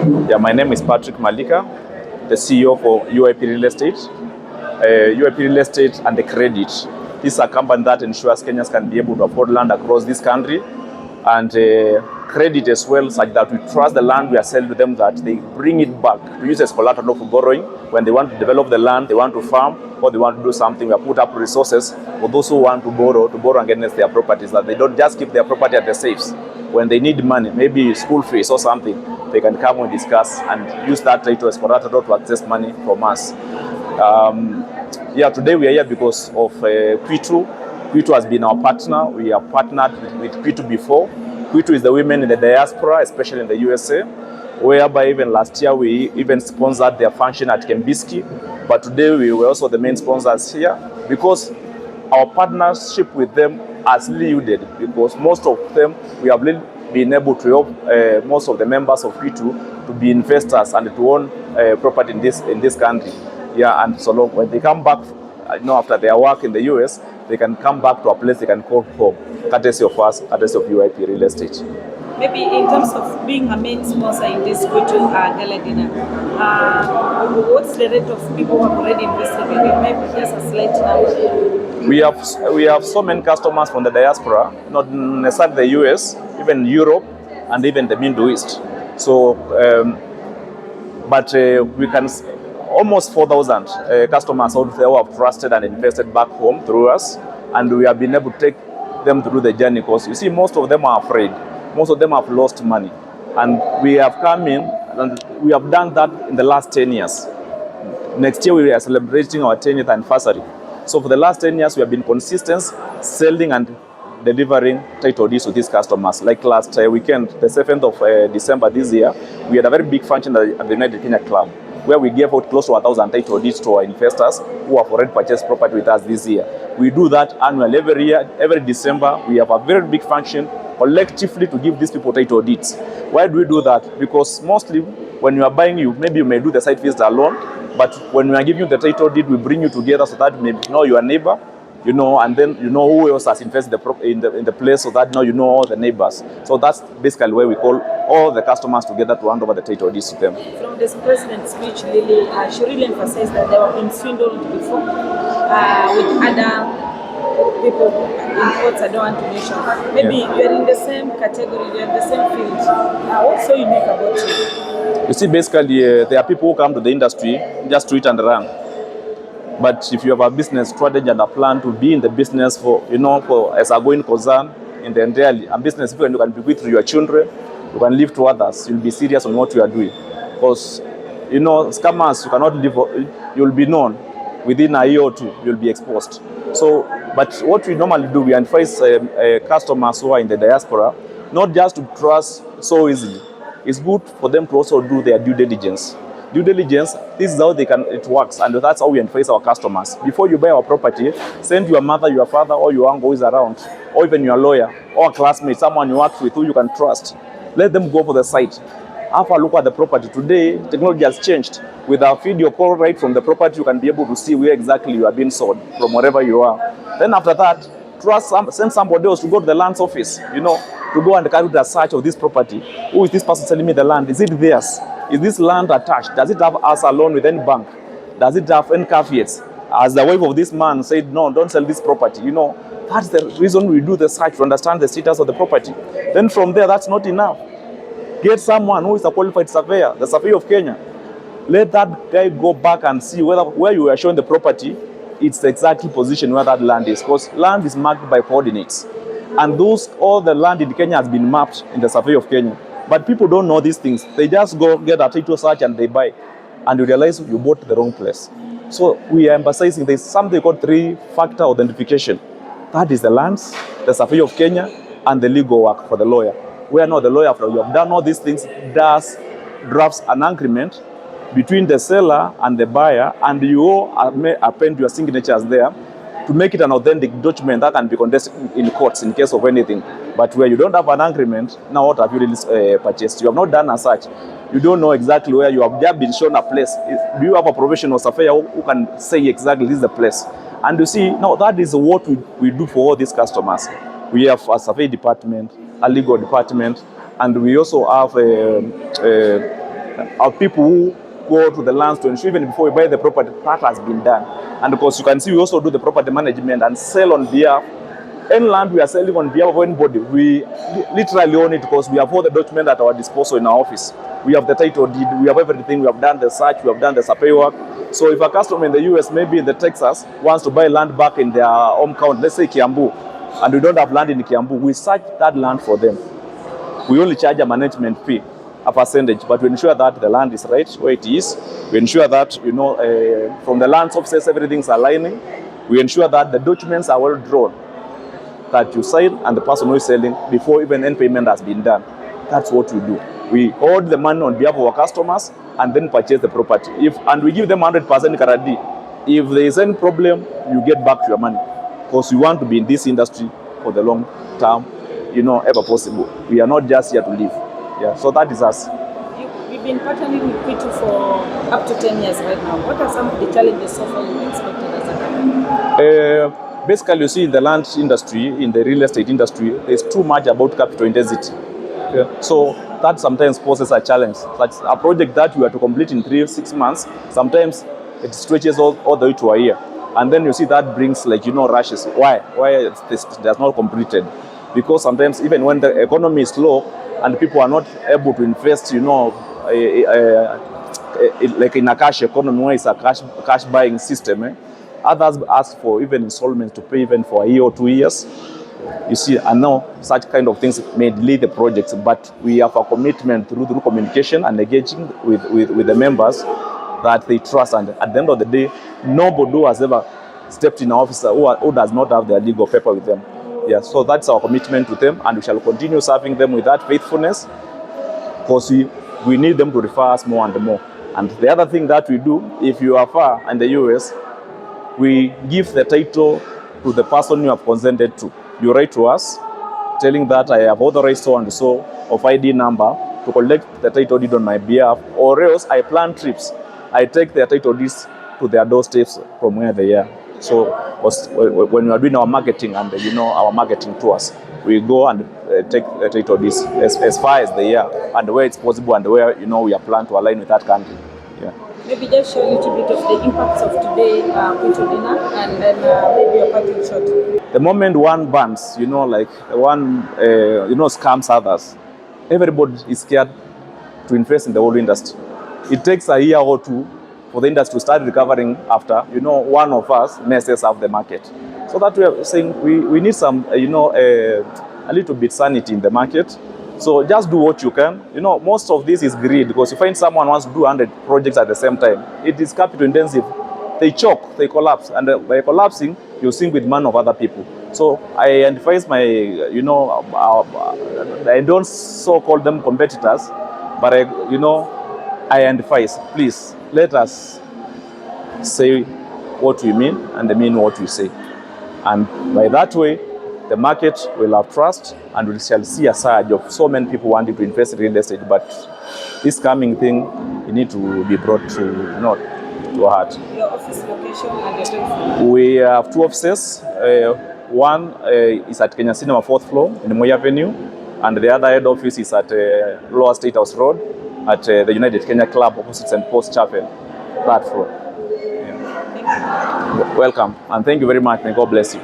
Yeah, my name is Patrick Malika, the CEO for UIP Real Estate. UIP Real Estate and the Credit. This is a company that ensures Kenyans can be able to afford land across this country, and credit as well, such that we trust the land we are selling to them, that they bring it back to use as collateral for borrowing when they want to develop the land, they want to farm, or they want to do something. We have put up resources for those who want to borrow against their properties, that they don't just keep their property at the safes. When they need money, maybe school fees or something, they can come and discuss and use that title as collateral to access money from us. Today we are here because of Kwitu. Kwitu has been our partner. We have partnered with Kwitu before. Kwitu is the women in the diaspora, especially in the USA, whereby even last year we even sponsored their function at Kembiski. But today we were also the main sponsors here, because our partnership with them has yielded, because most of them, we have been able to help most of the members of Kwitu to be investors and to own property in this country. Yeah, and so when they come back, after their work in the US, they can come back to a place they can call home, courtesy of us, courtesy of UIP Real Estate. Maybe in terms of being a main sponsor in this Kwitu gala dinner, what's the rate of people who have already invested in it? Maybe just a slight number. We have so many customers from the diaspora, not necessarily the US, even Europe, and even the Middle East. So, we can almost 4,000 customers out there who have trusted and invested back home through us, and we have been able to take them through the journey, because you see, most of them are afraid. Most of them have lost money, and we have come in and we have done that in the last 10 years. Next year we are celebrating our 10th anniversary. So for the last 10 years we have been consistent selling and delivering title deeds to these customers. Like last weekend, the 7th of December this year, we had a very big function at the United Kenya Club, where we gave out close to 1,000 title deeds to our investors who have already purchased property with us this year. We do that annually. Every year, every December, we have a very big function collectively to give these people title deeds. Why do we do that? Because mostly when you are buying, maybe you may do the site fees alone, but when we are giving you the title deed, we bring you together so that you may know your neighbor, and then you know who else has invested in the place, so that you know all the neighbors. So that's basically where we call all the customers together to hand over the title deeds to them. From this president's speech, Lily, she really emphasized that they have been swindled before with other people in quotes I don't want to mention. Maybe you're in the same category, you're in the same field. What's so unique about you? You see, basically, there are people who come to the industry just to eat and run. But if you have a business strategy and a plan to be in the business as a going concern in the entirely, a business you can be with your children, you can live to others, you'll be serious on what you are doing. Because, scammers, you cannot live, you'll be known. Within a year or two, you'll be exposed. So, but what we normally do, we advise customers who are in the diaspora not just to trust so easily. It's good for them to also do their due diligence. Due diligence, this is how it works, and that's how we advise our customers. Before you buy our property, send your mother, your father, or your uncle who is around, or even your lawyer, or a classmate, someone you work with who you can trust. Let them go for the site. Have a look at the property. Today, technology has changed. With a video call right from the property, you can be able to see where exactly you are being sold from wherever you are. Then after that, send somebody else to go to the land's office, to go and carry the search of this property. Who is this person selling me the land? Is it theirs? Is this land attached? Does it have us alone with any bank? Does it have any caveats? As the wife of this man said, no, don't sell this property. That's the reason we do the search, to understand the status of the property. Then from there, that's not enough. Get someone who is a qualified surveyor, the surveyor of Kenya. Let that guy go back and see where you are showing the property, it's exactly positioned where that land is. Because land is marked by coordinates. And all the land in Kenya has been mapped in the survey of Kenya. But people don't know these things. They just go get a title search and they buy. And you realize you bought the wrong place. So we are emphasizing there's something called 3-factor authentication. That is the lands, the survey of Kenya, and the legal work for the lawyer. Where now the lawyer, after you have done all these things, drafts an agreement between the seller and the buyer, and you may append your signatures there to make it an authentic document that can be contested in courts in case of anything. But where you don't have an agreement, now what have you really purchased? You have not done a search. You don't know exactly where you have just been shown a place. Do you have a professional surveyor who can say exactly this is the place? And you see, now that is what we do for all these customers. We have a survey department, a legal department, and we also have Our people who go to the lands to ensure even before we buy the property, that has been done. And of course, you can see we also do the property management and sell on behalf. Any land we are selling on behalf of anybody, we literally own it because we have all the documents at our disposal in our office. We have the title deed, we have everything, we have done the search, we have done the survey work. So if a customer in the US, maybe in the Texas, wants to buy land back in their home county, let's say Kiambu, and we don't have land in Kiambu, we search that land for them. We only charge a management fee, a percentage, but we ensure that the land is right where it is. We ensure that, from the land offices, everything's aligning. We ensure that the documents are well drawn, that you sign and the person who is selling before even any payment has been done. That's what we do. We hold the money on behalf of our customers and then purchase the property. And we give them 100% guarantee. If there is any problem, you get back your money. Because we want to be in this industry for the long term, ever possible. We are not just here to live. Yeah, so that is us. You've been partnering with P2 for up to 10 years right now. What are some of the challenges so far you expected as a company? Basically, you see in the land industry, in the real estate industry, there's too much about capital intensity. Yeah. So that sometimes poses a challenge. That's a project that you are to complete in 3-6 months. Sometimes it stretches all the way to a year. And then you see that brings rushes. Why? Why this does not completed? Because sometimes even when the economy is low and people are not able to invest, like in a cash economy where it's a cash buying system, others ask for even installments to pay even for a year or 2 years. You see, and now such kind of things may delay the projects, but we have a commitment through communication and engaging with the members that they trust. And at the end of the day, nobody who has ever stepped in an office who does not have their legal paper with them. Yeah, so that's our commitment to them, and we shall continue serving them with that faithfulness because we need them to refer us more and more. And the other thing that we do, if you are far in the US, we give the title to the person you have consented to. You write to us telling that I have authorized so and so of ID number to collect the title deed on my behalf, or else I plan trips. I take their title deeds to their doorsteps from where they are. So when we are doing our marketing and our marketing tours, we go and take the title deeds as far as they are and where it's possible and where we are planned to align with that country. Yeah. Maybe just show a little bit of the impacts of today with dinner, and then maybe your parting shot. The moment one bans, like one scams others, everybody is scared to invest in the whole industry. It takes a year or two for the industry to start recovering after one of us messes up the market. So that we are saying we need some a little bit sanity in the market. So just do what you can. Most of this is greed, because you find someone wants to do 100 projects at the same time. It is capital intensive. They choke, they collapse, and by collapsing, you sink with money of other people. So I advise my, I don't so call them competitors, but I advise, please let us say what we mean and mean what we say, and by that way, the market will have trust, and we shall see a surge of so many people wanting to invest in real estate. But this coming thing, you need to be brought to a heart. Your office location and your telephone? We have 2 offices. One is at Kenya Cinema 4th floor in Moi Avenue, and the other head office is at Lower State House Road at the United Kenya Club opposite St. Paul's Chapel, 3rd floor. Yeah. Thank you. Welcome, and thank you very much. May God bless you.